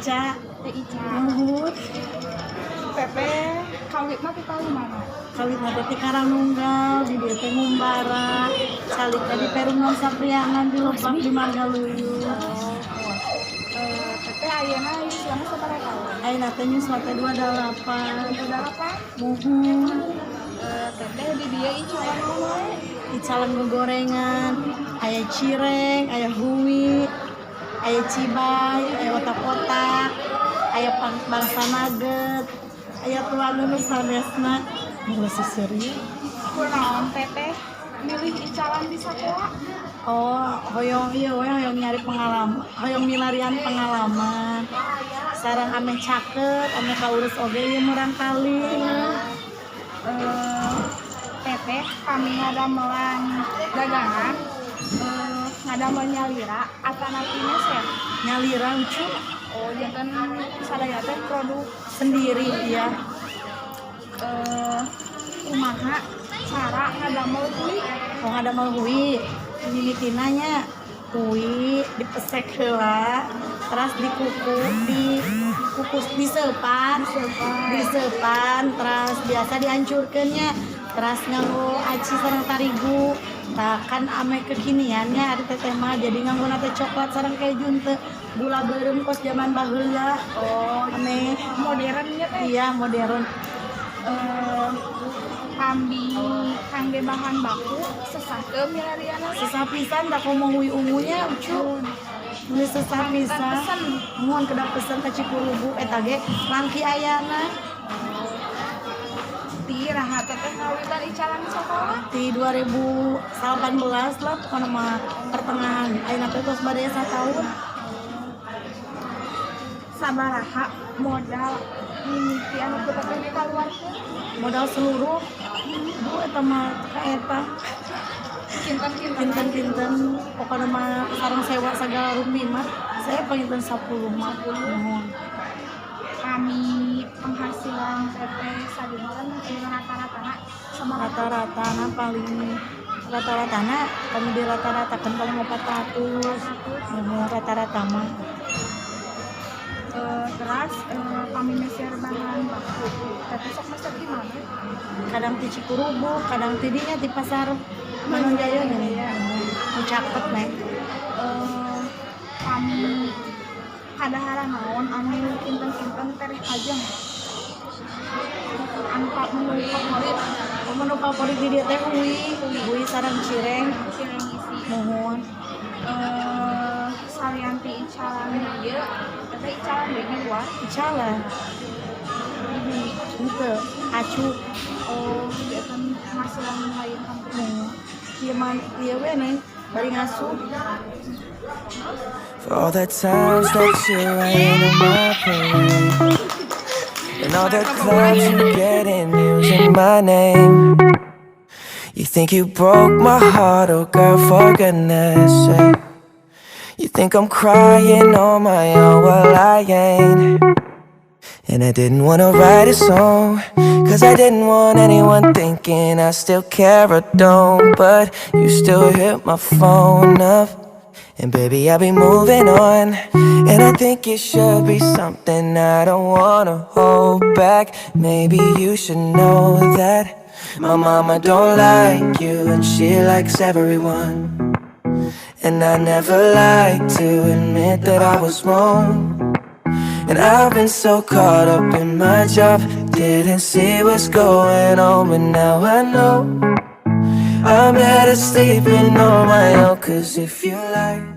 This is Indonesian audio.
Ica. Teh Ica. Nuhun. Teteh kawit mah kita mana? Kawit nanti ti Karanunggal di dieu teh ngumbara. Salika di Perumnon Sapriangan di Lebak di Margaluyu. Teteh ayeuna istilahnya sabaraha tahun? Ayeuna teh nyuswa teh 28. Udah apa? Muhun. Teteh di dia icalan mulai. Icalan gogorengan, aya cireng, aya huwi, aya cibay, aya otak-otak, aya bangsa nugget, aya tuan nu sanesna. Geus siseureun. Kunaon teteh milih icalan di sekolah? Oh, hoyong ieu we hoyong nyari pengalaman, hoyong milarian pengalaman. Sareng ame caket, ame kaurus oge ieu murang kali. Teteh kami ngadamelan dagangan, ngadamel nyalira alternatifnya chef. Nyalira lucu Oh, jangan sadaya teh produk sendiri ya. kumaha cara ngadamel kulit. Oh, ada mau hui, mimitinanya hui dipesek heula, terus dikukus disepan, terus biasa dihancurkannya, terus nganggo aci sareng tarigu. Tah kan ame kekiniannya ada teteh mah jadi nganggo nate coklat sareng keju teu gula beureum kos zaman baheula. Oh, Ame modernnya teh. iya modern. Kangge bahan baku sesah ke milariana. Sesah pisan da komo hui ungunya ucu. Ini sesah pisan. Mohon kedak pesen ka Cikulubu eta ge langki ayana. Ti raha teteh ngawitan icalan sekolah. Di 2018 lah pokona mah pertengahan. Ayeuna teh tos bade 1 tahun. Sabaraha modal mimiti anu teteh dikaluarkeun? Modal seluruh eta mah ka eta. Kinten pokona mah sareng sewa sagala rupi mah saya panginten 10 mah. Mohon. Kami penghasilan teteh sadina rata-ratana sama Rata-ratana paling rata-ratana kami di rata-ratakeun paling 400. Mohon rata-rata mah. Terus kami meser bahan baku. Teteh sok meser di mana? Kadang di Cikurubu, kadang tidinya di pasar Manunjaya nih. Caket nih. Kami kadahara naon anu kinten-kinten tereh ajeng. Anu menu favorit Menu favorit di dia teh hui sareng cireng. cireng isi. Mohon. Salianti icalan ieu, teteh icalan deui di luar. Icalah. Henteu acu. Oh, dia kan penghasilan lain kampung. Ieu mah ieu we neng bari ngasuh. For all the times that you rain on my parade, and all the clubs you get in using my name. You think you broke my heart, oh girl, for goodness sake. You think I'm crying on my own, well I ain't. And I didn't wanna write a song, cause I didn't want anyone thinking I still care or don't. But you still hit my phone up, and baby I'll be moving on. And I think it should be something I don't wanna hold back. Maybe you should know that my mama don't like you, and she likes everyone. And I never like to admit that I was wrong. And I've been so caught up in my job, didn't see what's going on. But now I know I'm better sleeping on my own. Cause if you like